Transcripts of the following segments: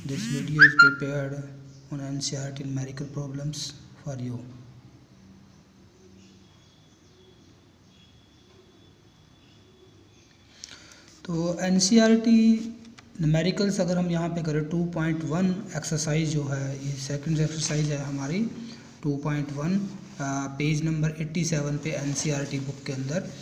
This video is prepared on NCERT numerical problems for you. तो NCERT numericals अगर हम यहाँ पे करें 2.1 एक्सरसाइज जो है, ये सेकंड एक्सरसाइज है हमारी 2.1 पेज नंबर 87 पे NCERT बुक के अंदर।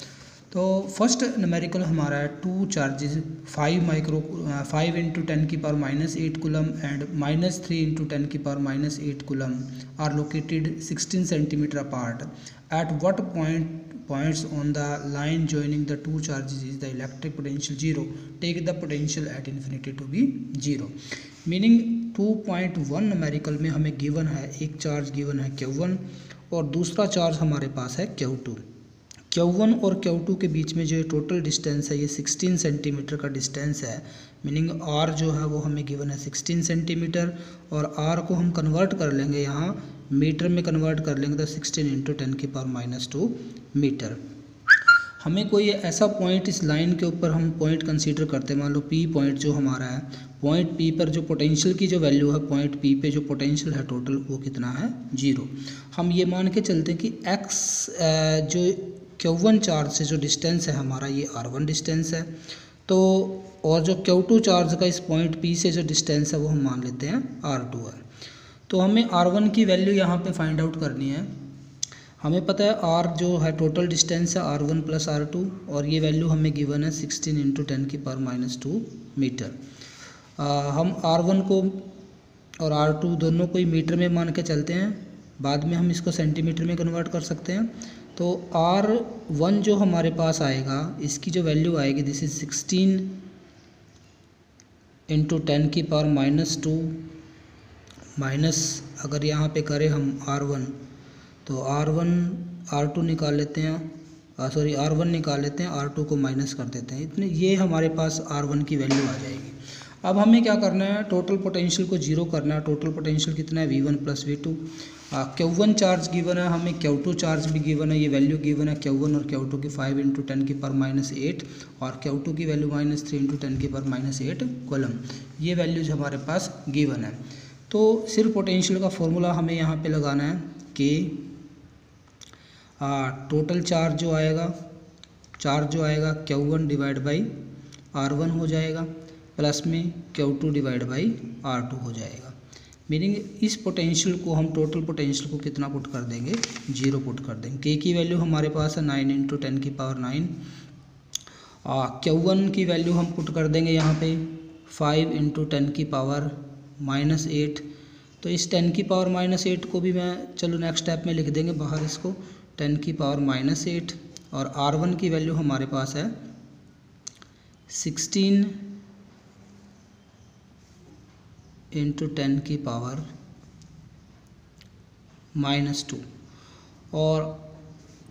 तो फर्स्ट न्यूमेरिकल हमारा है 2 चार्जेस 5 इंटू 10 की पावर -8 कूलम एंड -3 इंटू 10 की power -8 coulomb are located 16 centimetre apart. At what points on the line joining the two charges is the electric potential 0. Take the potential at infinity to be 0. Meaning 2.1 numerical में हमें given है, एक charge given है Q1 और दूसरा charge हमारे पास है Q2। Q1 और Q2 के बीच में जो टोटल डिस्टेंस है ये 16 सेंटीमीटर का डिस्टेंस है। मीनिंग R जो है वो हमें गिवन है 16 सेंटीमीटर और R को हम कन्वर्ट कर लेंगे, यहाँ मीटर में कन्वर्ट कर लेंगे तो 16 इंटू 10 की पावर -2 मीटर। हमें कोई ऐसा पॉइंट इस लाइन के ऊपर हम पॉइंट कंसीडर करते हैं, मान लो P पॉइंट जो हमारा है, पॉइंट P पर जो पोटेंशियल की जो वैल्यू है, पॉइंट P पे जो पोटेंशियल है टोटल वो कितना है 0। हम ये मान के चलते हैं कि X जो Q1 चार्ज से जो डिस्टेंस है हमारा ये R1 डिस्टेंस है, तो और जो Q2 चार्ज का इस पॉइंट P से जो डिस्टेंस है वो हम मान लेते हैं R2 है। तो हमें R1 की वैल्यू यहाँ पे फाइंड आउट करनी है। हमें पता है R जो है टोटल डिस्टेंस है R1 प्लस R2 और ये वैल्यू हमें गिवन है 16 इंटू 10 की पावर -2 मीटर। हम R1 को और R2 दोनों को ही मीटर में मान के चलते हैं, बाद में हम इसको सेंटीमीटर में कन्वर्ट कर सकते हैं। तो R1 जो हमारे पास आएगा इसकी जो वैल्यू आएगी दिस इज 16 इंटू 10 की पावर -2 माइनस, अगर यहाँ पे करें हम R1 तो R2 निकाल लेते हैं, R1 निकाल लेते हैं, R2 को माइनस कर देते हैं, इतने ये हमारे पास R1 की वैल्यू आ जाएगी। अब हमें क्या करना है, टोटल पोटेंशियल को 0 करना है। टोटल पोटेंशियल कितना है V1 plus V2। Q1 charge given है, हमें Q2 चार्ज भी गिवन है, ये वैल्यू गिवन है Q1 और Q2 की 5 इंटू 10 की पावर -8 और Q2 की वैल्यू -3 इंटू 10 की पावर -8 कूलम, ये वैल्यूज हमारे पास गिवन है। तो सिर्फ पोटेंशियल का फॉर्मूला हमें यहाँ पे लगाना है कि टोटल चार्ज जो आएगा Q1 डिवाइड बाई R1 हो जाएगा, प्लस में Q2 डिवाइड बाई R2 हो जाएगा। मीनिंग इस पोटेंशियल को हम टोटल पोटेंशियल को कितना पुट कर देंगे, 0 पुट कर देंगे। K की वैल्यू हमारे पास है 9 इंटू 10 की पावर 9। Q1 की वैल्यू हम पुट कर देंगे यहाँ पे 5 इंटू 10 की पावर -8। तो इस 10 की पावर -8 को भी मैं चलो नेक्स्ट स्टेप में लिख देंगे बाहर, इसको 10 की पावर -8 और R1 की वैल्यू हमारे पास है 16 इंटू 10 की पावर -2 और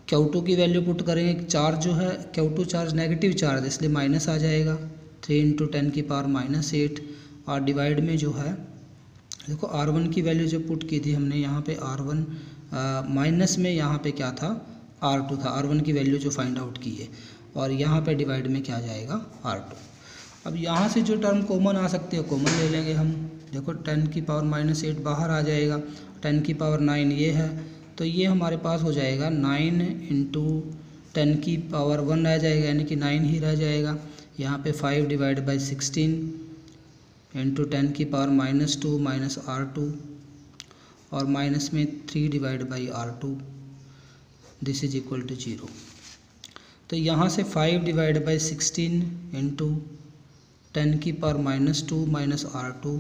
Q2 की वैल्यू पुट करेंगे। चार्ज जो है Q2 चार्ज नेगेटिव चार्ज इसलिए माइनस आ जाएगा, 3 इंटू 10 की पावर -8 और डिवाइड में जो है देखो R1 की वैल्यू जो पुट की थी हमने यहाँ पे R1 माइनस में यहाँ पे क्या था R2 था, R1 की वैल्यू जो फाइंड आउट की है, और यहाँ पे डिवाइड में क्या जाएगा R2। अब यहाँ से जो टर्म कॉमन आ सकती है कॉमन ले लेंगे हम। देखो 10 की पावर -8 बाहर आ जाएगा, 10 की पावर 9 ये है, तो ये हमारे पास हो जाएगा 9 इंटू 10 की पावर 1 रह जाएगा, यानी कि 9 ही रह जाएगा। यहाँ पे 5 डिवाइड बाई 16 इंटू 10 की पावर -2 माइनस R2 और माइनस में 3 divide by R2, this is equal to 0। तो यहाँ से 5 डिवाइड बाई 16 इंटू 10 की power -2 minus R2,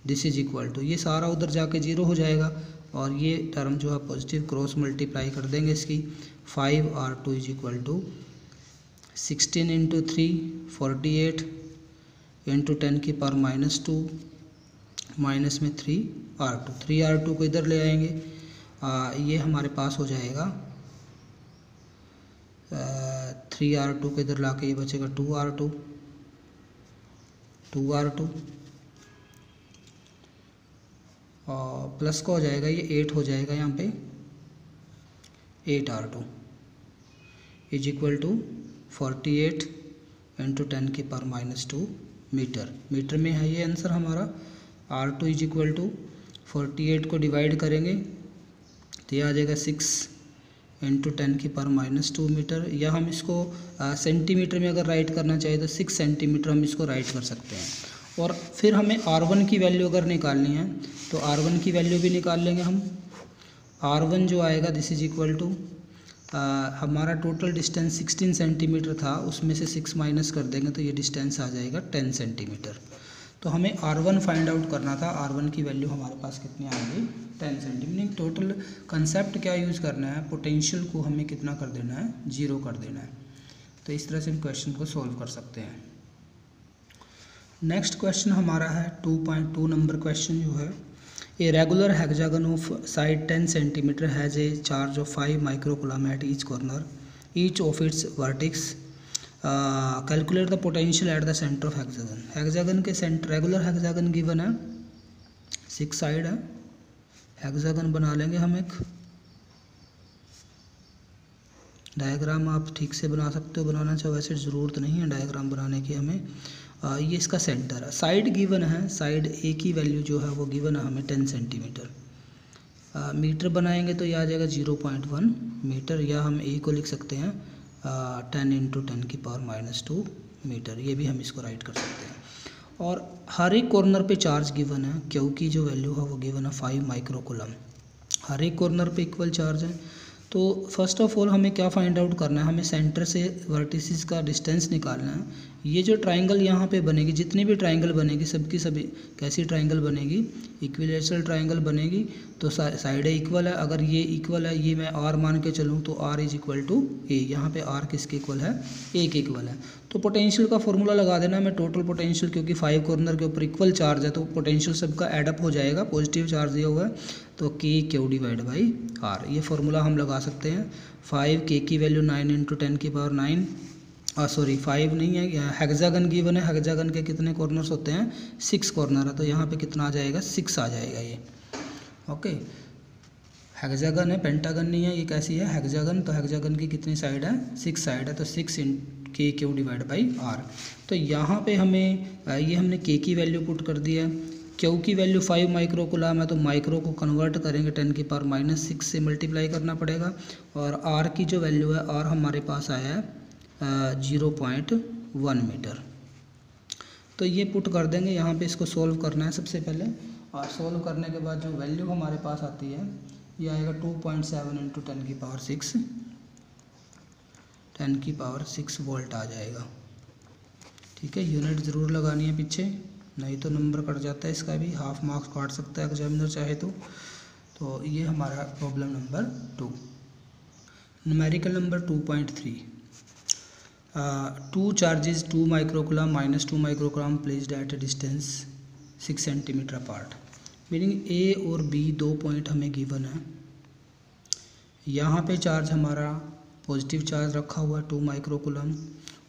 this is equal to, ये सारा उधर जाके 0 हो जाएगा और ये टर्म जो है पॉजिटिव क्रॉस मल्टीप्लाई कर देंगे इसकी। 5R2 is equal to 16 into 3 48 into 10 की पावर -2 माइनस में 3R2 को इधर ले आएंगे, ये हमारे पास हो जाएगा 3R2 को इधर लाके ये बचेगा 2R2 और प्लस का हो जाएगा ये 8 हो जाएगा, यहाँ पे 8R2 is equal to 48 into 10 की पावर -2 मीटर। मीटर में है ये आंसर हमारा। R2 इज इक्वल टू 48 को डिवाइड करेंगे तो ये आ जाएगा 6 इंटू 10⁻² मीटर, या हम इसको सेंटीमीटर में अगर राइट करना चाहिए तो 6 सेंटीमीटर हम इसको राइट कर सकते हैं। और फिर हमें R1 की वैल्यू अगर निकालनी है तो R1 की वैल्यू भी निकाल लेंगे हम। R1 जो आएगा दिस इज इक्वल टू हमारा टोटल डिस्टेंस 16 सेंटीमीटर था, उसमें से 6 माइनस कर देंगे तो ये डिस्टेंस आ जाएगा 10 सेंटीमीटर। तो हमें R1 फाइंड आउट करना था। R1 की वैल्यू हमारे पास कितनी आएगी 10 सेंटीमीटर। टोटल कंसेप्ट क्या यूज़ करना है, पोटेंशियल को हमें कितना कर देना है 0 कर देना है। तो इस तरह से हम क्वेश्चन को सॉल्व कर सकते हैं। नेक्स्ट क्वेश्चन हमारा है 2.2 नंबर क्वेश्चन जो है, a regular hexagon of side 10 centimetre has a charge of 5 microcoulomb at each corner each of its vertices, calculate the potential at the centre of hexagon. Hexagon के centre, regular hexagon given है, 6 side है। Hexagon बना लेंगे हम एक diagram, आप ठीक से बना सकते हो, बनाना चाहो वैसे ज़रूरत नहीं है डायग्राम बनाने की हमें। ये इसका सेंटर है, साइड गिवन है, साइड ए की वैल्यू जो है वो गिवन है हमें 10 सेंटीमीटर। मीटर बनाएंगे तो ये आ जाएगा 0.1 मीटर, या हम ए को लिख सकते हैं 10 इंटू 10⁻² मीटर, ये भी हम इसको राइट कर सकते हैं। और हर एक कॉर्नर पे चार्ज गिवन है, क्योंकि जो वैल्यू है वो गिवन है 5 माइक्रोकूलम, हर एक कॉर्नर पे इक्वल चार्ज है। तो फर्स्ट ऑफ ऑल हमें क्या फाइंड आउट करना है, हमें सेंटर से वर्टिसेस का डिस्टेंस निकालना है। ये जो ट्राइंगल यहाँ पे बनेगी, जितनी भी ट्राइंगल बनेगी सबकी सभी कैसी ट्राइंगल बनेगी, इक्विलेटरल ट्राइंगल बनेगी। तो साइडें इक्वल है, अगर ये इक्वल है, ये मैं R मान के चलूँ तो R इज इक्वल टू ए, यहाँ पे R किसके इक्वल है, ए के इक्वल है। तो पोटेंशियल का फॉर्मूला लगा देना है मैं, टोटल पोटेंशियल, क्योंकि 5 कॉर्नर के ऊपर इक्वल चार्ज है तो पोटेंशियल सबका एडअप हो जाएगा, पॉजिटिव चार्ज दिया हुआ है तो KQ डिवाइड बाई R, ये फार्मूला हम लगा सकते हैं। 5 K की वैल्यू 9 इंटू 10⁻9, सॉरी 5 नहीं है, हेक्सागन गिवन है, हेक्सागन के कितने कॉर्नर्स होते हैं 6 कॉर्नर है, तो यहाँ पे कितना आ जाएगा 6 आ जाएगा ये। ओके, हेक्सागन है, पेंटागन नहीं है, ये कैसी है हेक्सागन, तो हेक्सागन की कितनी साइड है 6 साइड है, तो 6 KQ डिवाइड बाई R। तो यहाँ पे हमें ये हमने K की वैल्यू पुट कर दी है, Q की वैल्यू 5 माइक्रोकूलम है, तो माइक्रो को कन्वर्ट करेंगे 10⁻6 से मल्टीप्लाई करना पड़ेगा। और R की जो वैल्यू है, R हमारे पास आया है 0.1 मीटर। तो ये पुट कर देंगे यहाँ पे, इसको सोल्व करना है सबसे पहले, और सोल्व करने के बाद जो वैल्यू हमारे पास आती है ये आएगा 2.7 इंटू 10⁻6 वोल्ट आ जाएगा। ठीक है, यूनिट ज़रूर लगानी है पीछे, नहीं तो नंबर कट जाता है, इसका भी हाफ मार्क्स काट सकता है एग्जामिनर चाहे तो ये हमारा problem number 2। Numerical number 2.3, 2 charges 2 microcoulomb minus 2 microcoulomb placed at a distance 6 centimetre apart. Meaning A और B 2 पॉइंट हमें गिवन है। यहाँ पे चार्ज हमारा पॉजिटिव चार्ज रखा हुआ है 2 माइक्रोकूलम,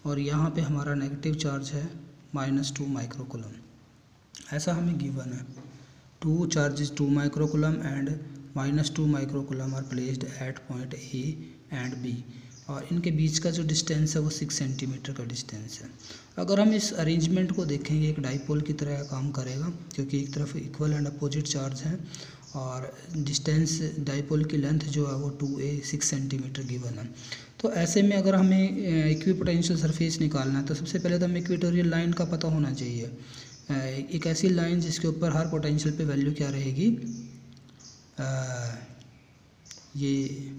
और यहाँ पे हमारा नेगेटिव चार्ज है -2 माइक्रोकूलम, ऐसा हमें गिवन है। 2 charges 2 microcoulomb and -2 microcoulomb are placed at point A and B, और इनके बीच का जो डिस्टेंस है वो 6 सेंटीमीटर का डिस्टेंस है। अगर हम इस अरेंजमेंट को देखेंगे एक डाइपोल की तरह काम करेगा, क्योंकि एक तरफ इक्वल एंड अपोजिट चार्ज है, और डिस्टेंस डाइपोल की लेंथ जो है वो 2A 6 सेंटीमीटर गिवन है। तो ऐसे में अगर हमें इक्विपोटेंशियल सरफेस निकालना है तो सबसे पहले तो हमें इक्वेटोरियल लाइन का पता होना चाहिए, एक ऐसी लाइन जिसके ऊपर हर पोटेंशियल पे वैल्यू क्या रहेगी, ये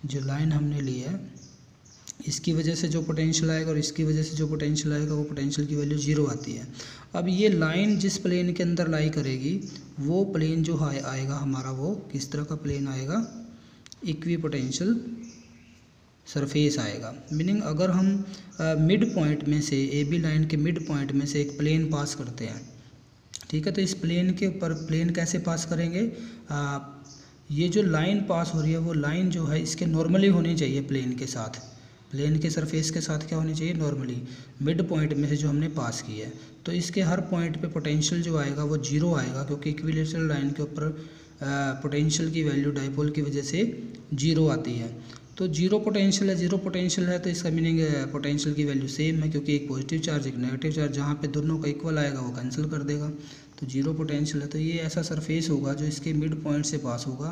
जो लाइन हमने ली है इसकी वजह से जो पोटेंशियल आएगा और इसकी वजह से जो पोटेंशियल आएगा वो पोटेंशियल की वैल्यू 0 आती है। अब ये लाइन जिस प्लेन के अंदर लाई करेगी वो प्लेन जो आएगा हमारा वो किस तरह का प्लेन आएगा, इक्विपोटेंशियल सरफेस आएगा। मीनिंग अगर हम मिड पॉइंट में से AB लाइन के मिड पॉइंट में से एक प्लेन पास करते हैं, ठीक है, तो इस प्लेन के ऊपर प्लेन कैसे पास करेंगे, ये जो लाइन पास हो रही है वो लाइन जो है इसके नॉर्मली होनी चाहिए प्लेन के साथ, प्लेन के सरफेस के साथ क्या होनी चाहिए नॉर्मली, मिड पॉइंट में से जो हमने पास की है। तो इसके हर पॉइंट पे पोटेंशियल जो आएगा वो 0 आएगा, क्योंकि इक्विलेटरल लाइन के ऊपर पोटेंशियल की वैल्यू डाइपोल की वजह से 0 आती है। तो जीरो पोटेंशियल है तो इसका मीनिंग पोटेंशियल की वैल्यू सेम है, क्योंकि एक पॉजिटिव चार्ज एक नेगेटिव चार्ज, जहाँ पे दोनों का इक्वल आएगा वो कैंसिल कर देगा। तो जीरो पोटेंशियल है, तो ये ऐसा सरफेस होगा जो इसके मिड पॉइंट से पास होगा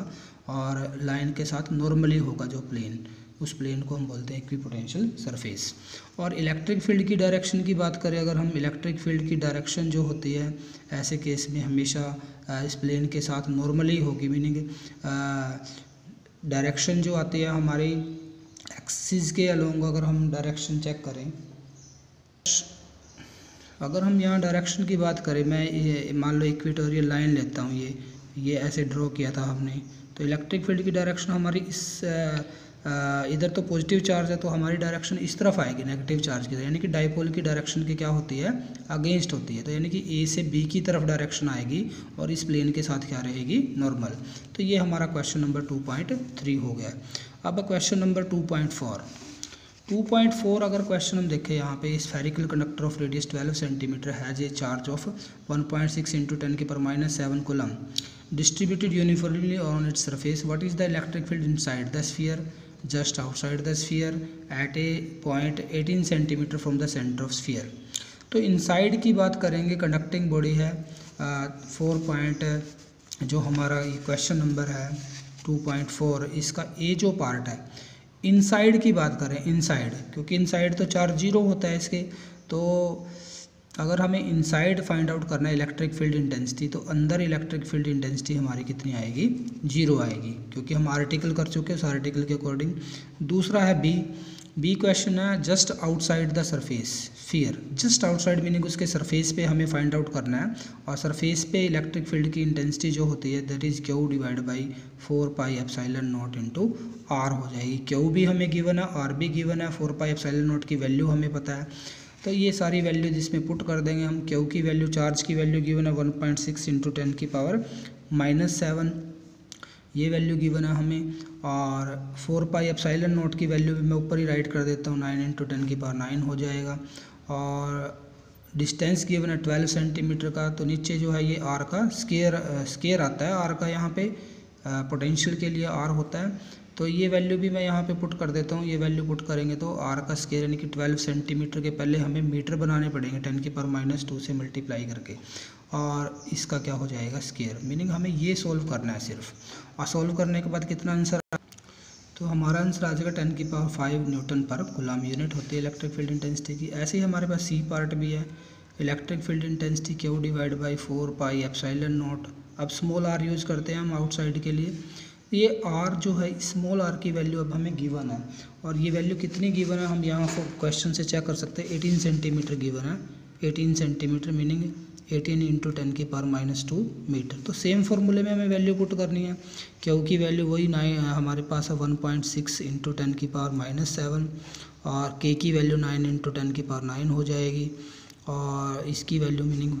और लाइन के साथ नॉर्मली होगा जो प्लेन, उस प्लेन को हम बोलते हैं इक्विपोटेंशियल सरफेस। और इलेक्ट्रिक फील्ड की डायरेक्शन की बात करें अगर हम, इलेक्ट्रिक फील्ड की डायरेक्शन जो होती है ऐसे केस में हमेशा इस प्लेन के साथ नॉर्मली होगी, मीनिंग डायरेक्शन जो आती है हमारी एक्सिस के अलोंग। अगर हम डायरेक्शन चेक करें, अगर हम यहाँ डायरेक्शन की बात करें, मैं ये मान लो इक्वेटोरियल लाइन लेता हूँ, ये ऐसे ड्रॉ किया था हमने, तो इलेक्ट्रिक फील्ड की डायरेक्शन हमारी इस इधर तो पॉजिटिव चार्ज है तो हमारी डायरेक्शन इस तरफ आएगी नेगेटिव चार्ज की तरफ, यानी कि डाइपोल की डायरेक्शन की क्या होती है, अगेंस्ट होती है। तो यानी कि ए से बी की तरफ डायरेक्शन आएगी और इस प्लेन के साथ क्या रहेगी, नॉर्मल। तो ये हमारा क्वेश्चन नंबर 2.3 हो गया। अब क्वेश्चन नंबर 2.4 अगर क्वेश्चन हम देखें यहाँ पे, spherical conductor of radius 12 centimetre has a charge of 1.6 × 10⁻⁷ coulomb distributed uniformly on its surface. What is the electric field inside the sphere, just outside the sphere, at a point 18 cm from the center of sphere? तो inside की बात करेंगे, conducting body है 4 point, जो हमारा ये question number है 2.4, इसका ए जो पार्ट है, इनसाइड की बात करें, इनसाइड, क्योंकि इनसाइड तो चार्ज जीरो होता है इसके, तो अगर हमें इनसाइड फाइंड आउट करना है इलेक्ट्रिक फील्ड इंटेंसिटी, तो अंदर इलेक्ट्रिक फील्ड इंटेंसिटी हमारी कितनी आएगी, जीरो आएगी, क्योंकि हम आर्टिकल कर चुके हैं उस आर्टिकल के अकॉर्डिंग। दूसरा है बी क्वेश्चन है just outside the surface sphere, just outside meaning उसके सरफेस पे हमें फाइंड आउट करना है, और सरफेस पे इलेक्ट्रिक फील्ड की इंटेंसिटी जो होती है that is Q divide by 4πε0 into R हो जाएगी। Q भी हमें गिवन है, R भी गिवन है, 4πε0 की वैल्यू हमें पता है, तो ये सारी वैल्यू जिसमें पुट कर देंगे हम। Q की वैल्यू, चार्ज की वैल्यू गिवन है 1.6 × 10⁻⁷, ये वैल्यू गिवन है हमें, और 4πε0 की वैल्यू भी मैं ऊपर ही राइट कर देता हूँ, 9 × 10⁹ हो जाएगा, और डिस्टेंस गिवन है 12 सेंटीमीटर का, तो नीचे जो है ये R का स्केयर आता है, R का यहाँ पे पोटेंशियल के लिए R होता है, तो ये वैल्यू भी मैं यहाँ पे पुट कर देता हूँ। ये वैल्यू पुट करेंगे तो R का स्केयर यानी कि 12 सेंटीमीटर के पहले हमें मीटर बनाने पड़ेंगे 10⁻⁻2 से मल्टीप्लाई करके, और इसका क्या हो जाएगा, स्केयर, मीनिंग हमें ये सोल्व करना है सिर्फ, और सोल्व करने के बाद कितना आंसर, तो हमारा आंसर आ जाएगा 10⁵ न्यूटन पर कूलम यूनिट होती है इलेक्ट्रिक फील्ड इंटेंसिटी की। ऐसे ही हमारे पास सी पार्ट भी है, electric field intensity Q divide by 4πε0। अब स्मॉल r यूज़ करते हैं हम आउटसाइड के लिए, ये r जो है स्मॉल r की वैल्यू अब हमें गिवन है, और ये वैल्यू कितनी गिवन है हम यहाँ क्वेश्चन से चेक कर सकते हैं, 18 सेंटीमीटर गिवन है, 18 सेंटीमीटर मीनिंग 18 × 10⁻⁻2 मीटर। तो सेम फार्मूले में हमें वैल्यू पुट करनी है, Q की वैल्यू वही 9 हमारे पास है 1.6 × 10⁻⁷, और K की वैल्यू 9 × 10⁹ हो जाएगी, और इसकी वैल्यू मीनिंग,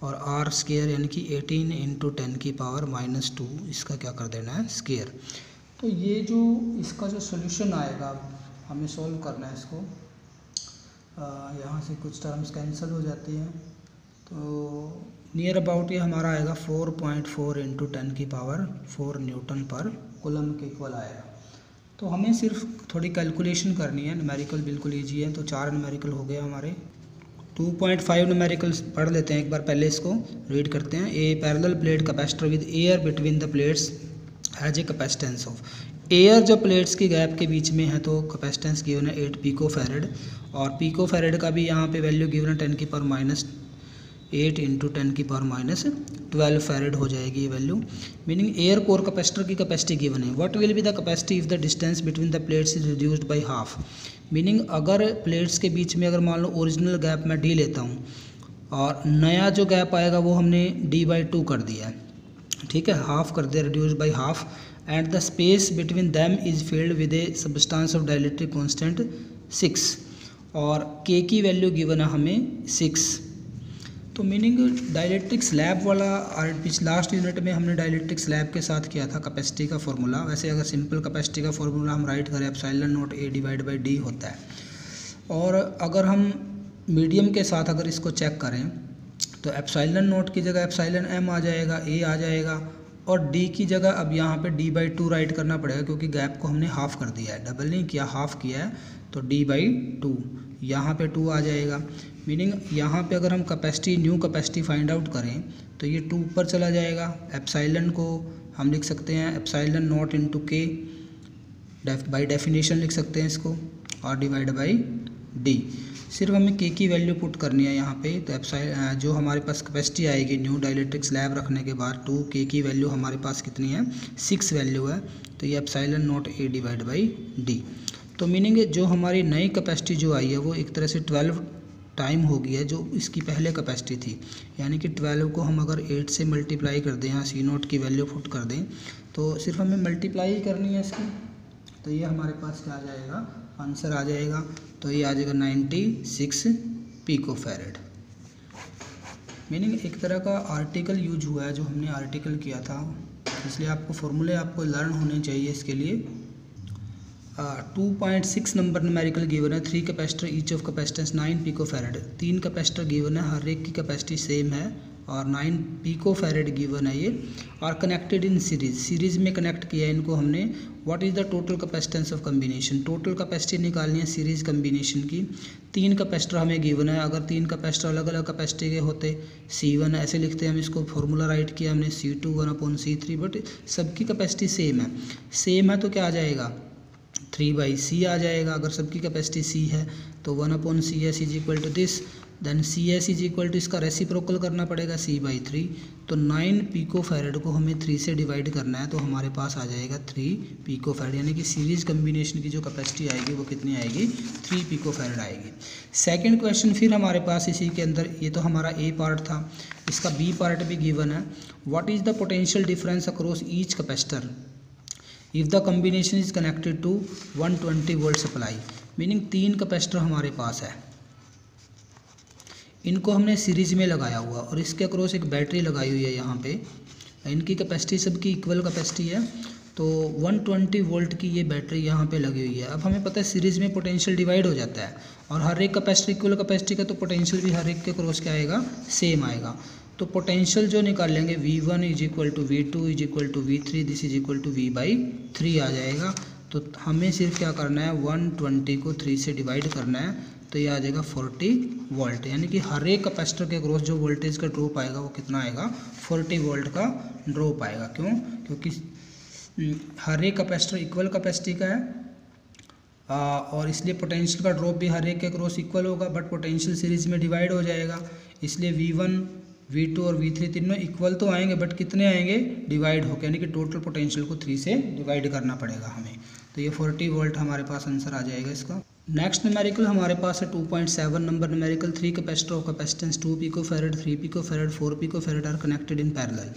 और R स्केयर यानी कि 18 × 10⁻⁻2, इसका क्या कर देना है, स्केयर। तो ये जो इसका जो सोल्यूशन आएगा, हमें सॉल्व करना है इसको, यहाँ से कुछ टर्म्स कैंसिल हो जाती हैं, तो नियर अबाउट ये हमारा आएगा 4.4 × 10⁴ न्यूटन पर कूलम के इक्वल आएगा। तो हमें सिर्फ थोड़ी कैलकुलेशन करनी है, न्यूमेरिकल बिल्कुल ईजी है, तो 4 न्यूमेरिकल हो गए हमारे। 2.5 न्यूमेरिकल्स पढ़ लेते हैं एक बार, पहले इसको रीड करते हैं। A parallel plate capacitor with air between the plates has a capacitance of, air जब प्लेट्स की गैप के बीच में है तो कैपेसिटेंस गिवन है 8 पिकोफैरेड, और पिकोफैरेड का भी यहाँ पे वैल्यू गिवन है 10⁻8 × 10⁻12 फैरेड हो जाएगी ये value, meaning air core capacitor की कैपेसिटी गिवन है। What will be the capacity if the distance between the plates is reduced by half, meaning अगर प्लेट्स के बीच में अगर मान लो ओरिजिनल गैप मैं d लेता हूँ, और नया जो गैप आएगा वो हमने d/2 कर दिया है, ठीक है, हाफ कर दिया, reduced by half, and the space between them is filled with A substance of dielectric constant 6, और k की वैल्यू गिवन है हमें 6। तो मीनिंग डाइलेक्ट्रिक स्लैब वाला लास्ट यूनिट में हमने डाइलेक्ट्रिक स्लैब के साथ किया था कैपेसिटी का फॉर्मूला। वैसे अगर सिंपल कैपेसिटी का फॉर्मूला हम राइट करें ε0 A डिवाइड बाई D होता है, और अगर हम मीडियम के साथ अगर इसको चेक करें तो ε0 की जगह εm आ जाएगा, A आ जाएगा, और डी की जगह अब यहाँ पे d/2 राइट करना पड़ेगा, क्योंकि गैप को हमने हाफ कर दिया है, डबल नहीं किया, हाफ किया है, तो d/2 यहाँ पे 2 आ जाएगा। मीनिंग यहाँ पे अगर हम capacity, new capacity find out करें तो ये 2 ऊपर चला जाएगा। एप्साइलन को हम लिख सकते हैं एप्साइलन नॉट इंटू के, बाई डेफिनेशन लिख सकते हैं इसको, और डिवाइड बाई डी। सिर्फ हमें के की वैल्यू पुट करनी है यहाँ पे, तो एप्साइलन जो हमारे पास कैपेसिटी आएगी न्यू डाइलेक्ट्रिक स्लैब रखने के बाद 2, के की वैल्यू हमारे पास कितनी है, 6 वैल्यू है, तो ये epsilon not a divide by D. तो मीनिंग जो हमारी नई कैपेसिटी जो आई है वो एक तरह से 12 टाइम हो गई है जो इसकी पहले कैपेसिटी थी, यानी कि 12 को हम अगर 8 से मल्टीप्लाई कर दें, यहाँ C0 की वैल्यू पुट कर दें, तो सिर्फ हमें मल्टीप्लाई ही करनी है इसकी, तो ये हमारे पास क्या आ जाएगा, आंसर आ जाएगा। तो ये आ जाएगा 96 पिकोफैरेड। मीनिंग एक तरह का आर्टिकल यूज हुआ है, जो हमने आर्टिकल किया था, इसलिए आपको फॉर्मूले आपको लर्न होने चाहिए इसके लिए। 2.6 नंबर न्यूमेरिकल गिवन है, 3 capacitor each of capacitance 9 picofarad. 3 capacitor given है, हर एक की कैपेसिटी सेम है और 9 पिकोफैरेड गिवन है ये, और कनेक्टेड इन सीरीज, सीरीज में कनेक्ट किया है इनको हमने। What is the total capacitance of combination, total capacity निकालनी है सीरीज कम्बिनेशन की। 3 कैपेसिटर हमें गिवन है, अगर 3 कैपेसिटर अलग अलग कैपेसिटी के होते, C1 ऐसे लिखते हैं हम इसको, फॉर्मूला राइट किया हमने C2 1/C3, बट सबकी कैपेसिटी सेम है, सेम है तो क्या आ जाएगा, 3/C आ जाएगा। अगर सबकी कैपेसिटी C है तो 1/CS is equal to this, then CS is equal to इसका रेसिप्रोकल करना पड़ेगा C/3। तो 9 पिकोफैरेड को हमें 3 से डिवाइड करना है, तो हमारे पास आ जाएगा 3 पिकोफैरेड, यानी कि सीरीज कम्बिनेशन की जो कैपेसिटी आएगी वो कितनी आएगी, 3 पिकोफैरेड आएगी। सेकंड क्वेश्चन फिर हमारे पास इसी के अंदर, ये तो हमारा A पार्ट था, इसका B पार्ट भी गिवन है। What is the potential difference across each capacitor if the combination is connected to 120 volt supply. Meaning 3 capacitor हमारे पास है, इनको हमने सीरीज में लगाया हुआ और इसके अक्रॉस एक बैटरी लगाई हुई है यहाँ पे, इनकी कैपेसिटी सबकी इक्वल कैपेसिटी है, तो 120 वोल्ट की ये बैटरी यहाँ पे लगी हुई है। अब हमें पता है सीरीज में पोटेंशियल डिवाइड हो जाता है, और हर एक कैपेसिटर इक्वल कैपेसिटी का, तो पोटेंशियल भी हर एक के अक्रॉस क्या आएगा, सेम आएगा। तो पोटेंशियल जो निकाल लेंगे V1 is equal to V2 is equal to V3, this is equal to V/3 आ जाएगा। तो हमें सिर्फ क्या करना है, 120 को 3 से डिवाइड करना है, तो ये आ जाएगा 40 वोल्ट, यानी कि हर एक कैपेसिटर के अक्रॉस जो वोल्टेज का ड्रॉप आएगा वो कितना आएगा, 40 वोल्ट का ड्रॉप आएगा। क्यों, क्योंकि हर एक कैपेसिटर इक्वल कैपेसिटी का है, और इसलिए पोटेंशियल का ड्रॉप भी हर एक के अक्रॉस इक्वल होगा, बट पोटेंशियल सीरीज में डिवाइड हो जाएगा, इसलिए V1 V2 और V3 तीनों इक्वल तो आएंगे, बट कितने आएंगे, डिवाइड होकर, यानी कि टोटल पोटेंशियल को 3 से डिवाइड करना पड़ेगा हमें। तो ये 40 वोल्ट हमारे पास आंसर आ जाएगा इसका। नेक्स्ट न्यूमेरिकल हमारे पास है 2.7 number numerical, 3 capacitor of capacitance 2 picofarad, 3 picofarad, 4 picofarad are connected in parallel.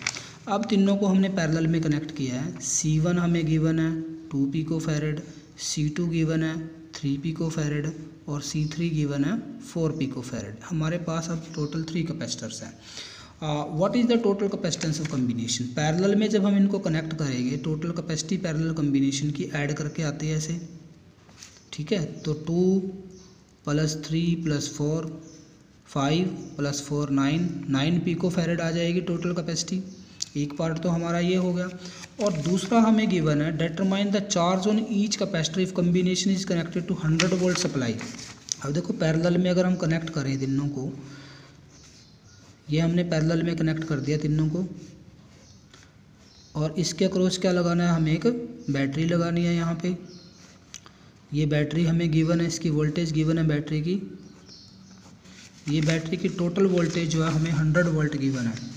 अब तीनों को हमने पैरेलल में कनेक्ट किया है। C1 हमें गिवन है 2 पिकोफैरेड, C2 गिवन है 3 पिकोफैरेड और C3 गिवन है 4 पिकोफैरेड। हमारे पास अब टोटल 3 कैपेसिटर्स हैं। What is the total capacitance of combination, parallel में जब हम इनको कनेक्ट करेंगे, टोटल कैपेसिटी पैरेलल कम्बिनेशन की ऐड करके आती है ऐसे, ठीक है। तो 2 + 3 + 4 5 + 4 9 पिकोफैरेड आ जाएगी टोटल कैपेसिटी। एक पार्ट तो हमारा ये हो गया, और दूसरा हमें गिवन है determine the charge on each capacitor if combination is connected to 100 volt supply. अब देखो पैरेलल में अगर हम कनेक्ट करें तीनों को, ये हमने पैरेलल में कनेक्ट कर दिया तीनों को, और इसके अक्रॉस क्या लगाना है, हमें एक बैटरी लगानी है यहाँ पे। ये बैटरी हमें गिवन है, इसकी वोल्टेज गिवन है बैटरी की, ये बैटरी की टोटल वोल्टेज जो है हमें 100 वोल्ट गिवन है।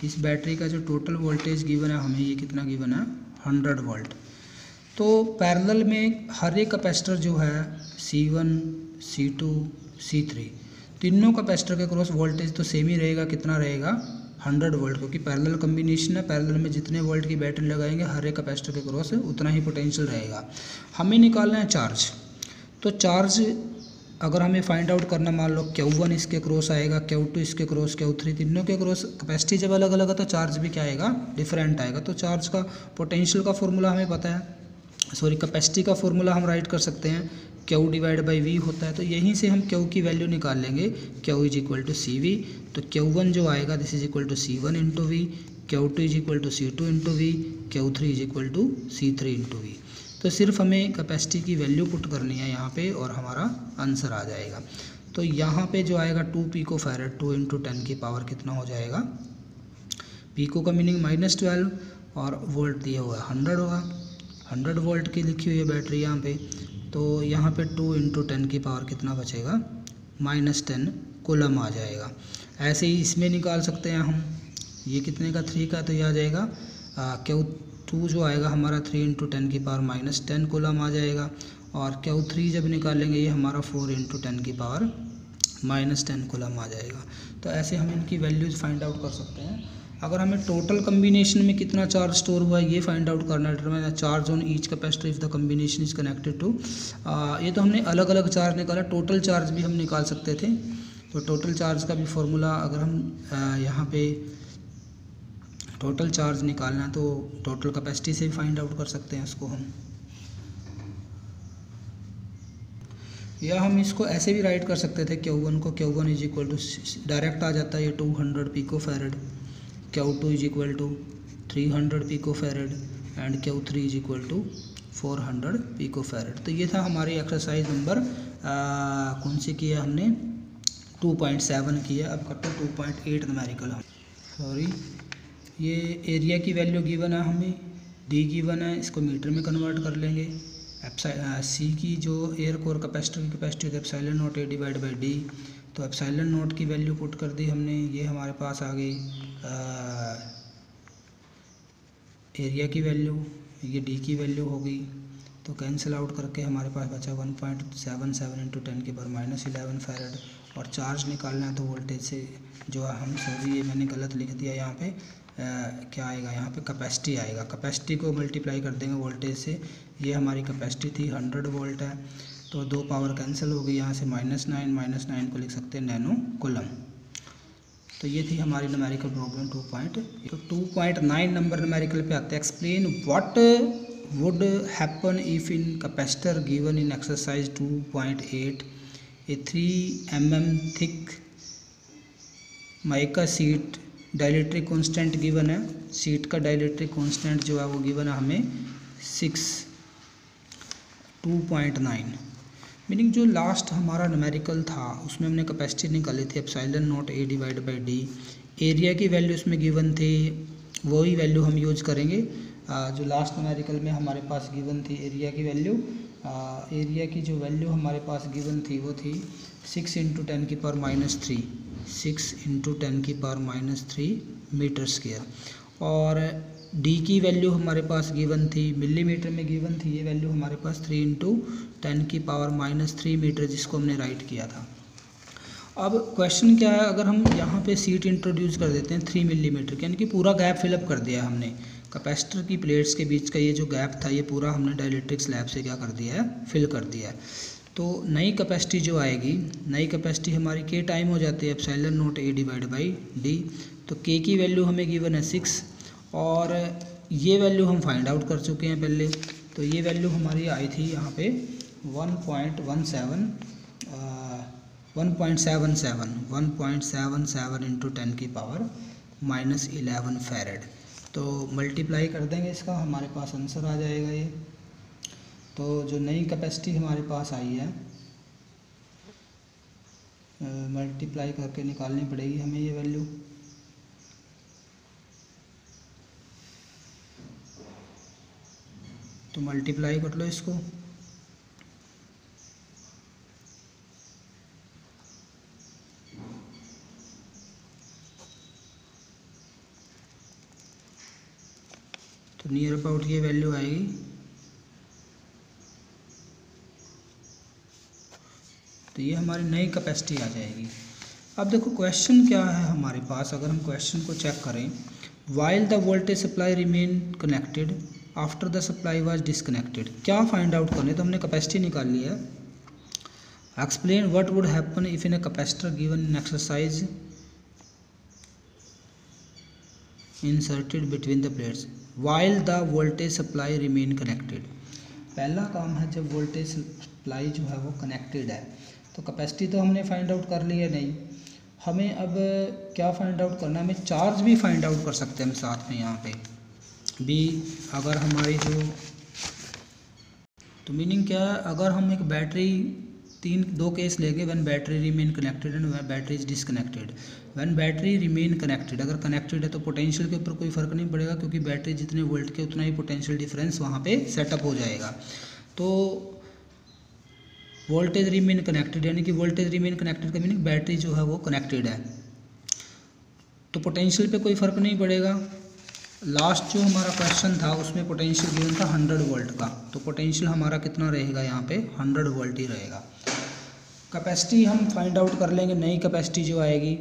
इस बैटरी का जो टोटल वोल्टेज गिवन है हमें, ये कितना गिवन है, 100 वोल्ट। तो पैरेलल में हर एक कैपेसिटर जो है C1 C2 C3 तीनों कैपेसिटर के क्रॉस वोल्टेज तो सेम ही रहेगा, कितना रहेगा, 100 वोल्ट, क्योंकि पैरेलल कम्बिनेशन है। पैरेलल में जितने वोल्ट की बैटरी लगाएंगे हर एक कैपेसिटर के क्रॉस उतना ही पोटेंशियल रहेगा। हमें निकालना है चार्ज, तो चार्ज अगर हमें फाइंड आउट करना, मान लो Q1 इसके क्रॉस आएगा, Q2 इसके क्रॉस, Q3 तीनों के क्रॉस, कैपेसिटी जब अलग अलग है तो चार्ज भी क्या आएगा, डिफरेंट आएगा। तो चार्ज का पोटेंशियल का फॉर्मूला हमें पता है, सॉरी कैपेसिटी का फॉर्मूला हम राइट कर सकते हैं, Q/V होता है। तो यहीं से हम Q की वैल्यू निकाल लेंगे, Q = CV। तो Q1 जो आएगा this is equal to C1 × V, Q2 is equal to C2 into V, Q3 is equal to C3 into V. तो सिर्फ हमें कैपेसिटी की वैल्यू पुट करनी है यहाँ पे और हमारा आंसर आ जाएगा। तो यहाँ पे जो आएगा 2 पिको फैरेड, 2 इंटू 10 की पावर कितना हो जाएगा, पिको का मीनिंग -12 और वोल्ट दिया हुआ है 100 होगा, 100 वोल्ट की लिखी हुई है बैटरी यहाँ पे। तो यहाँ पे 2 इंटू 10 की पावर कितना बचेगा, -10 कूलम आ जाएगा। ऐसे ही इसमें निकाल सकते हैं हम, ये कितने का 3 का, तो ये आ जाएगा Q2 जो आएगा हमारा 3 इंटू 10 की पावर -10 कूलम आ जाएगा। और Q3 जब निकालेंगे ये हमारा 4 इंटू 10 की पावर -10 कूलम आ जाएगा। तो ऐसे हम इनकी वैल्यूज़ फाइंड आउट कर सकते हैं। अगर हमें टोटल कम्बिनेशन में कितना चार्ज स्टोर हुआ है ये फाइंड आउट करना है, charge on each capacitor if the combination is connected to, ये तो हमने अलग अलग चार्ज निकाला, टोटल चार्ज भी हम निकाल सकते थे। तो टोटल चार्ज का भी फॉर्मूला अगर हम यहाँ पे टोटल चार्ज निकालना है तो टोटल कैपेसिटी से भी फाइंड आउट कर सकते हैं इसको हम, या हम इसको ऐसे भी राइट कर सकते थे Q1 को, Q1 is equal to direct आ जाता है ये 200 pico farad, Q2 is equal to 300 pico farad and Q3 is equal to 400 pico farad. तो ये था हमारी एक्सरसाइज नंबर कौन सी की है हमने, 2.7 की है। अब करते हैं 2.8 न्यूमेरिकल हम, सॉरी ये एरिया की वैल्यू गिवन है हमें, डी गिवन है, इसको मीटर में कन्वर्ट कर लेंगे। सी की जो एयर कोर कैपेसिटर की कैपेसिटी होती है epsilon not a divide by D, तो एप्सिलॉन नॉट की वैल्यू पुट कर दी हमने, ये हमारे पास आ गई एरिया की वैल्यू, ये डी की वैल्यू हो गई। तो कैंसिल आउट करके हमारे पास बचा 1.77 इंटू 10 की पावर -11 फैरेड। और चार्ज निकालना है तो वोल्टेज से जो हम, सॉरी ये मैंने गलत लिख दिया यहाँ पे, क्या आएगा यहाँ पे कैपेसिटी आएगा, कैपेसिटी को मल्टीप्लाई कर देंगे वोल्टेज से। ये हमारी कैपेसिटी थी 100 वोल्ट है, तो 2 पावर कैंसिल हो गई, यहाँ से -9 को लिख सकते हैं नैनो कूलम। तो ये थी हमारी न्यूमेरिकल प्रॉब्लम 2.9 नंबर न्यूमेरिकल पे आते हैं। Explain what would happen if in capacitor given in exercise 2.8 A 3 mm thick mica sheet, dielectric constant given है, सीट का डाइलेक्ट्रिक कांस्टेंट जो है वो गिवन है हमें 2.9। मीनिंग जो लास्ट हमारा न्यूमेरिकल था उसमें हमने कैपेसिटी निकाली थी epsilon not a divide by D, area की वैल्यू उसमें गिवन थी, वही वैल्यू हम यूज करेंगे जो लास्ट न्यूमेरिकल में हमारे पास गिवन थी। एरिया की वैल्यू, एरिया की जो वैल्यू हमारे पास गिवन थी वो थी 6 इंटू 10 की पावर -3, 6 इंटू 10 की पावर -3 मीटर स्क्वायर। और डी की वैल्यू हमारे पास गिवन थी, मिलीमीटर में गिवन थी ये वैल्यू हमारे पास 3 इंटू 10 की पावर -3 मीटर, जिसको हमने राइट किया था। अब क्वेश्चन क्या है, अगर हम यहाँ पे सीट इंट्रोड्यूस कर देते हैं 3 मिलीमीटर, यानी कि पूरा गैप फिलअप कर दिया हमने, कैपेसिटर की प्लेट्स के बीच का ये जो गैप था ये पूरा हमने डाइलेक्ट्रिक स्लैब से क्या कर दिया है, फिल कर दिया है। तो नई कैपेसिटी जो आएगी, नई कैपेसिटी हमारी के टाइम हो जाती है epsilon not a divide by D. तो के की वैल्यू हमें गिवन है 6 और ये वैल्यू हम फाइंड आउट कर चुके हैं पहले। तो ये वैल्यू हमारी आई थी यहाँ पे 1.77 इंटू 10 की पावर -11 फैरेड। तो मल्टीप्लाई कर देंगे इसका, हमारे पास आंसर आ जाएगा ये। तो जो नई कैपेसिटी हमारे पास आई है मल्टीप्लाई करके निकालनी पड़ेगी हमें ये वैल्यू। तो मल्टीप्लाई कर लो इसको, तो नियर अबाउट ये वैल्यू आएगी। तो ये हमारी नई कैपेसिटी आ जाएगी। अब देखो क्वेश्चन क्या है हमारे पास, अगर हम क्वेश्चन को चेक करें, while the voltage supply remain connected after the supply was disconnected, क्या फाइंड आउट करने, तो हमने कैपेसिटी निकाल ली है। Explain what would happen if in a capacitor given in exercise inserted between the plates while the voltage supply remain connected. पहला काम है जब वोल्टेज सप्लाई जो है वो कनेक्टेड है, तो कैपेसिटी तो हमने फाइंड आउट कर ली है नहीं, हमें अब क्या फाइंड आउट करना है, हमें चार्ज भी फाइंड आउट कर सकते हैं हम साथ में यहाँ पे भी। अगर हमारी जो तो मीनिंग क्या है, अगर हम एक बैटरी दो केस लेंगे, when battery remain connected and when battery is disconnected. When battery remain connected, अगर कनेक्टेड है तो पोटेंशियल के ऊपर कोई फ़र्क नहीं पड़ेगा, क्योंकि बैटरी जितने वोल्ट के उतना ही पोटेंशियल डिफरेंस वहाँ पे सेटअप हो जाएगा। तो वोल्टेज रिमेन कनेक्टेड, यानी कि वोल्टेज रिमेन कनेक्टेड का मीनिंग बैटरी जो है वो कनेक्टेड है, तो पोटेंशियल पे कोई फ़र्क नहीं पड़ेगा। लास्ट जो हमारा क्वेश्चन था उसमें पोटेंशियल गिवन था 100 वोल्ट का, तो पोटेंशियल हमारा कितना रहेगा यहाँ पे 100 वोल्ट ही रहेगा। कैपेसिटी हम फाइंड आउट कर लेंगे, नई कैपेसिटी जो आएगी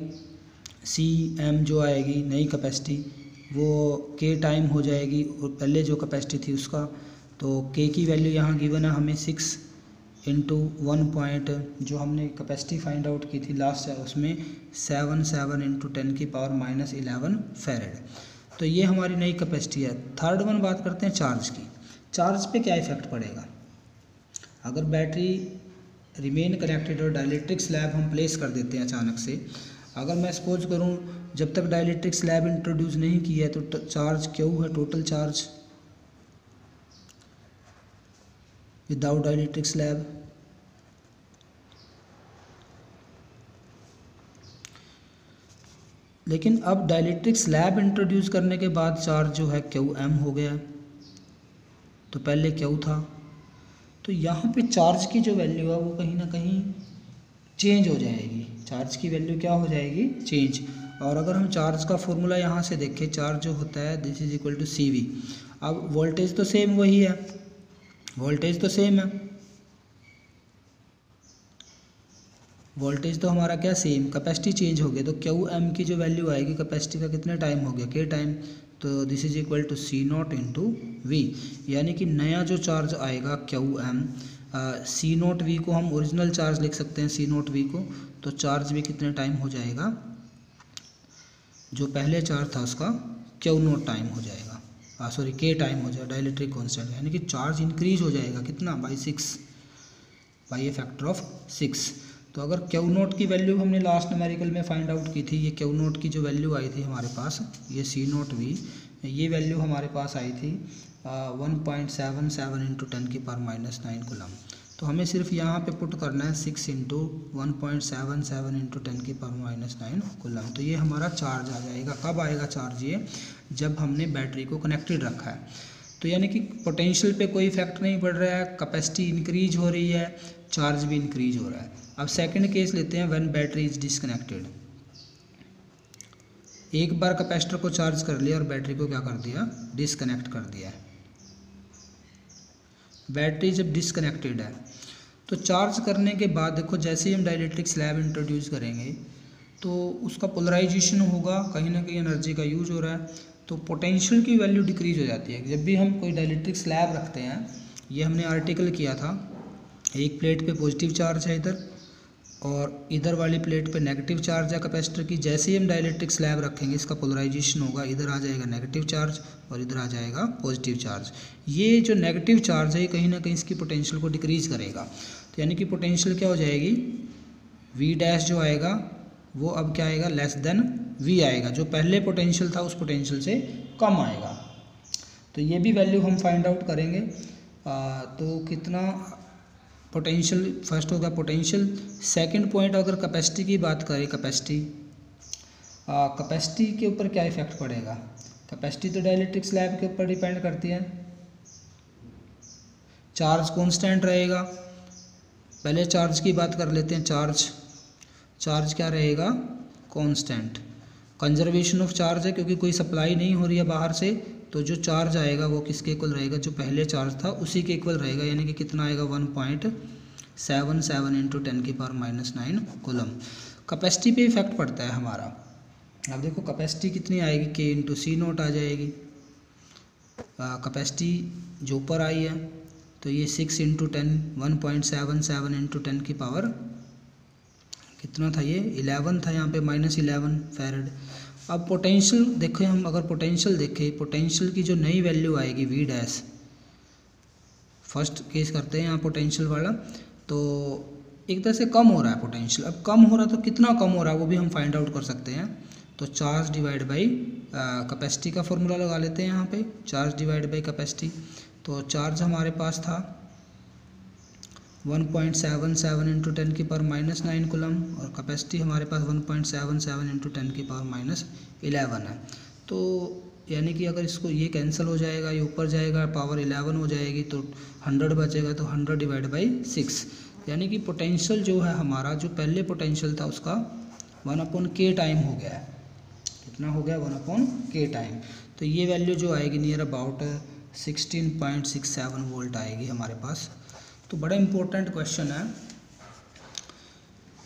CM जो आएगी नई कैपेसिटी वो K टाइम हो जाएगी और पहले जो कैपेसिटी थी उसका। तो K की वैल्यू यहाँ गिवन है हमें 6 इंटू 1 पॉइंट, जो हमने कैपेसिटी फाइंड आउट की थी लास्ट उसमें 7 इंटू 10⁻11 फैरेड। तो ये हमारी नई कैपेसिटी है। थर्ड वन बात करते हैं चार्ज की। चार्ज पे क्या इफेक्ट पड़ेगा, अगर बैटरी रिमेन कनेक्टेड और डाइलेक्ट्रिक स्लैब हम प्लेस कर देते हैं अचानक से, अगर मैं सपोज करूं जब तक डाइलेक्ट्रिक स्लैब इंट्रोड्यूस नहीं किया है तो चार्ज क्यू है, total charge without dielectric slab. लेकिन अब डाइलेक्ट्रिक स्लैब इंट्रोड्यूस करने के बाद चार्ज जो है QM हो गया, तो पहले Q था। तो यहाँ पे चार्ज की जो वैल्यू है वो कहीं ना कहीं चेंज हो जाएगी, चार्ज की वैल्यू क्या हो जाएगी चेंज। और अगर हम चार्ज का फॉर्मूला यहाँ से देखें, चार्ज जो होता है this is equal to CV। अब वोल्टेज तो सेम वही है, वोल्टेज तो सेम है, वोल्टेज तो हमारा क्या सेम, कैपेसिटी चेंज हो गया, तो QM की जो वैल्यू आएगी कैपेसिटी का कितने टाइम हो गया K टाइम, तो this is equal to C0 into V। यानी कि नया जो चार्ज आएगा QM, C0 V को हम ओरिजिनल चार्ज लिख सकते हैं C0 V को, तो चार्ज भी कितने टाइम हो जाएगा, जो पहले चार्ज था उसका Q0 टाइम हो जाएगा, सॉरी K टाइम हो जाएगा, डाइलेक्ट्रिक कांस्टेंट, यानी कि चार्ज इंक्रीज हो जाएगा कितना by 6, by A factor of 6। तो अगर Q0 की वैल्यू हमने लास्ट न्यूमेरिकल में फाइंड आउट की थी, ये Q0 की जो वैल्यू आई थी हमारे पास, ये C0 V, ये वैल्यू हमारे पास आई थी 1.77 इंटू 10⁻⁹ कूलम। तो हमें सिर्फ यहाँ पे पुट करना है 6 इंटू 1.77 इंटू 10⁻⁹ कूलम। तो ये हमारा चार्ज आ जाएगा। कब आएगा चार्ज, ये जब हमने बैटरी को कनेक्टेड रखा है। तो यानी कि पोटेंशियल पे कोई इफेक्ट नहीं पड़ रहा है, कैपेसिटी इंक्रीज हो रही है, चार्ज भी इंक्रीज हो रहा है। अब सेकंड केस लेते हैं, व्हेन बैटरी इज डिसकनेक्टेड। एक बार कैपेसिटर को चार्ज कर लिया और बैटरी को क्या कर दिया, डिसकनेक्ट कर दिया है। बैटरी जब डिसकनेक्टेड है तो चार्ज करने के बाद देखो, जैसे ही हम डाइलेक्ट्रिक स्लैब इंट्रोड्यूस करेंगे तो उसका पोलराइजेशन होगा, कहीं ना कहीं एनर्जी का यूज हो रहा है, तो पोटेंशियल की वैल्यू डिक्रीज हो जाती है। जब भी हम कोई डाइलेक्ट्रिक स्लैब रखते हैं, ये हमने आर्टिकल किया था, एक प्लेट पे पॉजिटिव चार्ज है इधर और इधर वाली प्लेट पे नेगेटिव चार्ज है कैपेसिटर की। जैसे ही हम डाइलेक्ट्रिक स्लैब रखेंगे इसका पोलराइजेशन होगा, इधर आ जाएगा नेगेटिव चार्ज और इधर आ जाएगा पॉजिटिव चार्ज। ये जो नेगेटिव चार्ज है कहीं ना कहीं इसकी पोटेंशियल को डिक्रीज करेगा। तो यानी कि पोटेंशियल क्या हो जाएगी, V डैश जो आएगा वो अब क्या आएगा, लेस देन V आएगा, जो पहले पोटेंशियल था उस पोटेंशियल से कम आएगा। तो ये भी वैल्यू हम फाइंड आउट करेंगे। तो कितना पोटेंशियल, फर्स्ट होगा पोटेंशियल। सेकंड पॉइंट, अगर कैपेसिटी की बात करें, कैपेसिटी के ऊपर क्या इफेक्ट पड़ेगा, कैपेसिटी तो डाइलेक्ट्रिक स्लैब के ऊपर डिपेंड करती है। चार्ज कांस्टेंट रहेगा, पहले चार्ज की बात कर लेते हैं। चार्ज क्या रहेगा, कांस्टेंट। कंजर्वेशन ऑफ चार्ज है, क्योंकि कोई सप्लाई नहीं हो रही है बाहर से, तो जो चार्ज आएगा वो किसके इक्वल रहेगा, जो पहले चार्ज था उसी के इक्वल रहेगा। यानी कि कितना आएगा, 1.77 इंटू 10⁻⁹ कूलम। कैपेसिटी पे इफेक्ट पड़ता है हमारा। अब देखो कैपेसिटी कितनी आएगी, K इंटू C0 आ जाएगी। कैपेसिटी जो ऊपर आई है तो ये 6 इंटू 10, 1.77 इंटू 10 की पावर कितना था, ये 11 था, यहाँ पे -11 फैरेड। अब पोटेंशियल देखें हम, अगर पोटेंशियल देखें, पोटेंशियल की जो नई वैल्यू आएगी V डैश, फर्स्ट केस करते हैं यहाँ पोटेंशियल वाला, तो एक तरह से कम हो रहा है पोटेंशियल। अब कम हो रहा है तो कितना कम हो रहा है वो भी हम फाइंड आउट कर सकते हैं। तो चार्ज डिवाइड बाई कैपेसिटी का फॉर्मूला लगा लेते हैं यहाँ पे, चार्ज डिवाइड बाई कैपेसिटी। तो चार्ज हमारे पास था 1.77 इंटू 10 की पावर माइनस 9 कूलम, और कैपेसिटी हमारे पास 1.77 इंटू 10 की पावर माइनस 11 है। तो यानी कि अगर इसको ये कैंसिल हो जाएगा, ये ऊपर जाएगा, पावर 11 हो जाएगी, तो 100 बचेगा, तो 100 डिवाइड बाई 6, यानी कि पोटेंशियल जो है हमारा, जो पहले पोटेंशियल था उसका 1/k टाइम हो गया है। कितना हो गया? 1/k time. तो ये वैल्यू जो आएगी नियर अबाउट 16.67 वोल्ट आएगी हमारे पास। तो बड़ा इम्पोर्टेंट क्वेश्चन है।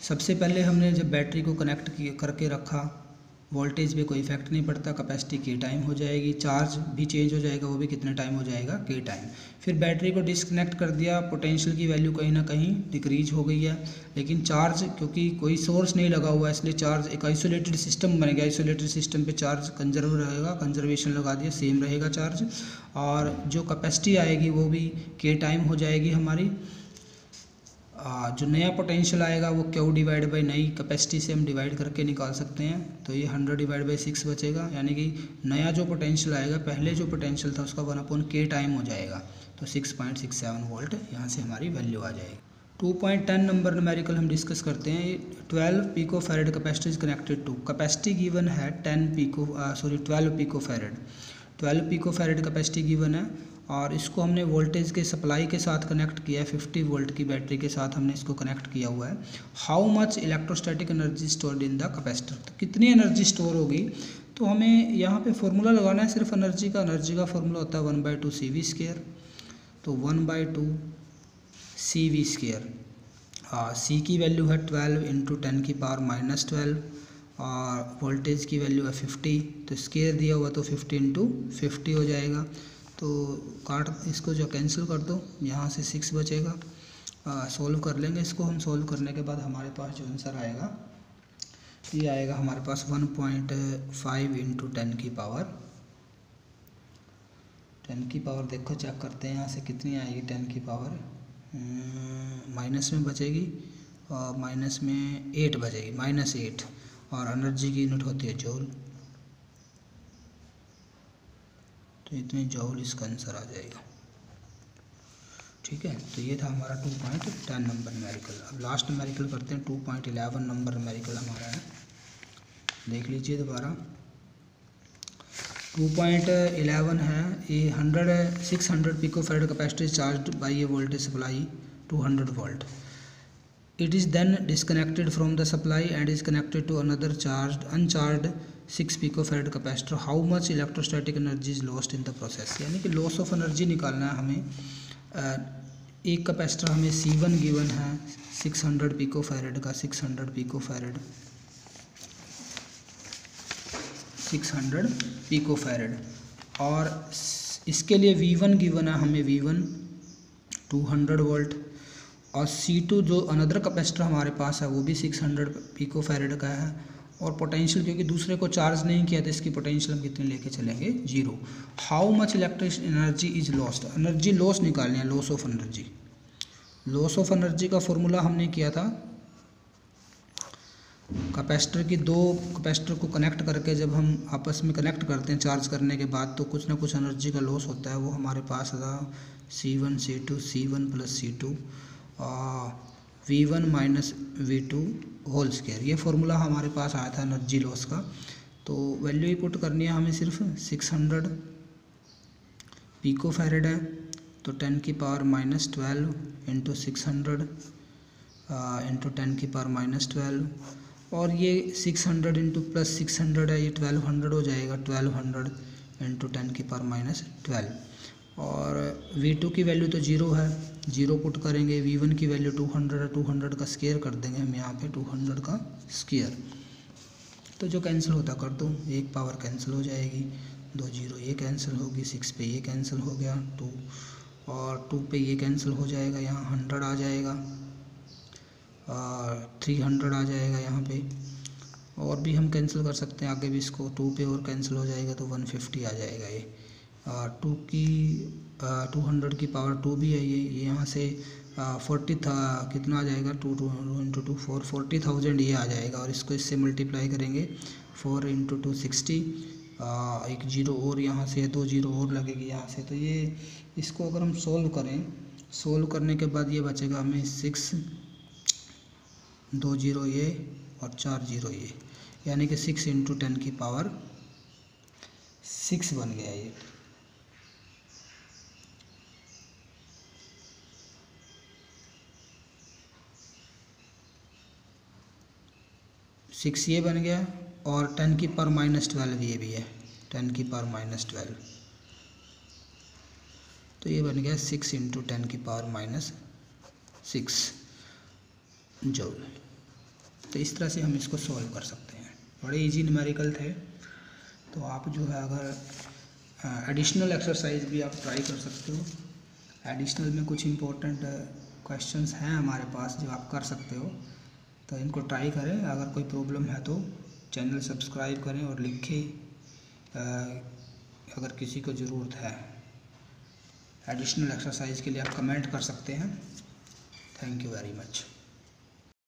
सबसे पहले हमने जब बैटरी को कनेक्ट करके रखा, वोल्टेज पे कोई इफेक्ट नहीं पड़ता, कैपेसिटी के टाइम हो जाएगी, चार्ज भी चेंज हो जाएगा, वो भी कितने टाइम हो जाएगा? के टाइम। फिर बैटरी को डिस्कनेक्ट कर दिया, पोटेंशियल की वैल्यू कहीं ना कहीं डिक्रीज हो गई है, लेकिन चार्ज क्योंकि कोई सोर्स नहीं लगा हुआ है इसलिए चार्ज एक आइसोलेटेड सिस्टम बनेगा। आइसोलेटेड सिस्टम पे चार्ज कंजर्व रहेगा, कंजर्वेशन लगा दिया, सेम रहेगा चार्ज। और जो कैपेसिटी आएगी वो भी के टाइम हो जाएगी हमारी। जो नया पोटेंशियल आएगा वो क्यू डिवाइड बाई नई कैपेसिटी से हम डिवाइड करके निकाल सकते हैं। तो ये 100 डिवाइड बाई 6 बचेगा, यानी कि नया जो पोटेंशियल आएगा, पहले जो पोटेंशियल था उसका 1/k टाइम हो जाएगा। तो 6.67 वोल्ट यहाँ से हमारी वैल्यू आ जाएगी। 2.10 नंबर न्यूमेरिकल हम डिस्कस करते हैं। 12 picofarad capacity is connected to, capacity given है 12 picofarad. 12 picofarad capacity given है, और इसको हमने वोल्टेज के सप्लाई के साथ कनेक्ट किया है। 50 वोल्ट की बैटरी के साथ हमने इसको कनेक्ट किया हुआ है। How much electrostatic energy stored in the capacitor, तो कितनी एनर्जी स्टोर होगी? तो हमें यहाँ पे फॉर्मूला लगाना है सिर्फ एनर्जी का। एनर्जी का फॉर्मूला होता है 1/2 CV²। तो 1/2 CV²। सी की वैल्यू है 12 इंटू 10 की पावर माइनस 12, और वोल्टेज की वैल्यू है 50, तो स्केयर दिया हुआ तो 50 इंटू 50 हो जाएगा। तो काट इसको जो कैंसिल कर दो, यहाँ से 6 बचेगा। सोल्व कर लेंगे इसको हम। सोल्व करने के बाद हमारे पास जो आंसर आएगा ये आएगा हमारे पास 1.5 इंटू 10 की पावर। 10 की पावर देखो चेक करते हैं यहाँ से कितनी आएगी। 10 की पावर माइनस में बचेगी, और माइनस में 8 बचेगी, -8, और एनर्जी की यूनिट होती है जूल। तो इतने जूल इसका आंसर आ जाएगा। ठीक है, तो ये था हमारा 2.10 नंबर न्यूमेरिकल। अब लास्ट न्यूमेरिकल करते हैं। 2.11 नंबर न्यूमेरिकल हमारा है, देख लीजिए दोबारा। 2.11 है, ये 600 picofarad capacity charge by a voltage supply 200 volt. It is then disconnected from the supply and is connected to another uncharged 6 picofarad capacitor. How much electrostatic energy is lost in the process? यानी कि loss of energy निकालना है हमें। एक capacitor हमें C1 given है 600 picofarad का, 600 picofarad, और इसके लिए V1 गिवन है हमें, V1 200 वोल्ट, और C2 जो अनदर कैपेसिटर हमारे पास है वो भी 600 पिको फैरेड का है। और पोटेंशियल क्योंकि दूसरे को चार्ज नहीं किया तो इसकी पोटेंशियल हम कितनी लेके चलेंगे? 0। How much electric energy is lost, energy loss निकालनी है, loss of energy. Loss of energy का फॉर्मूला हमने किया था कैपेसिटर की, दो कैपेसिटर को कनेक्ट करके जब हम आपस में कनेक्ट करते हैं चार्ज करने के बाद, तो कुछ ना कुछ एनर्जी का लॉस होता है। वो हमारे पास था C1 plus C2 V1 minus V2 whole square. ये फार्मूला हमारे पास आया था एनर्जी लॉस का। तो वैल्यू ही पुट करनी है हमें सिर्फ। 600 पिको फैरेड है, तो 10 की पावर -12 इंटू 600 इंटू 10 की पावर -12, और ये 600 इंटू प्लस 600 है, ये 1200 हो जाएगा। 1200 इंटू 10 की पावर -12, और V2 की वैल्यू तो 0 है, 0 पुट करेंगे। V1 की वैल्यू 200 है, 200 का स्क्वायर कर देंगे हम यहाँ पे, 200 का स्क्वायर। तो जो कैंसिल होता कर दो, एक पावर कैंसिल हो जाएगी, 2 0 ये कैंसिल होगी, 6 पे ये कैंसिल हो गया, 2 और 2 पे ये कैंसिल हो जाएगा, यहाँ 100 आ जाएगा, और 300 आ जाएगा यहाँ पे। और भी हम कैंसिल कर सकते हैं आगे भी इसको, 2 पे और कैंसिल हो जाएगा तो 150 आ जाएगा ये। 200 की पावर 2 भी है ये यहाँ से 40 था, कितना आ जाएगा 2 इंटू 2 4 40,000 ये आ जाएगा। और इसको इससे मल्टीप्लाई करेंगे 4 इंटू 2 60, एक जीरो और यहाँ से 2 जीरो और लगेगी यहाँ से। तो ये इसको अगर हम सोल्व करने के बाद ये बचेगा हमें 6, 2 जीरो ये और 4 जीरो ये, यानी कि 6 इंटू 10 की पावर 6 बन गया ये। सिक्स ये बन गया और 10 की पावर -12 ये भी है, 10 की पावर -12। तो ये बन गया 6 इंटू 10 की पावर -6 जूल। तो इस तरह से हम इसको सॉल्व कर सकते हैं। बड़े इजी न्यूमेरिकल थे। तो आप जो है अगर एडिशनल एक्सरसाइज भी आप ट्राई कर सकते हो। एडिशनल में कुछ इम्पोर्टेंट क्वेश्चंस हैं हमारे पास जो आप कर सकते हो, तो इनको ट्राई करें। अगर कोई प्रॉब्लम है तो चैनल सब्सक्राइब करें और लिखें अगर किसी को ज़रूरत है। एडिशनल एक्सरसाइज के लिए आप कमेंट कर सकते हैं। Thank you very much.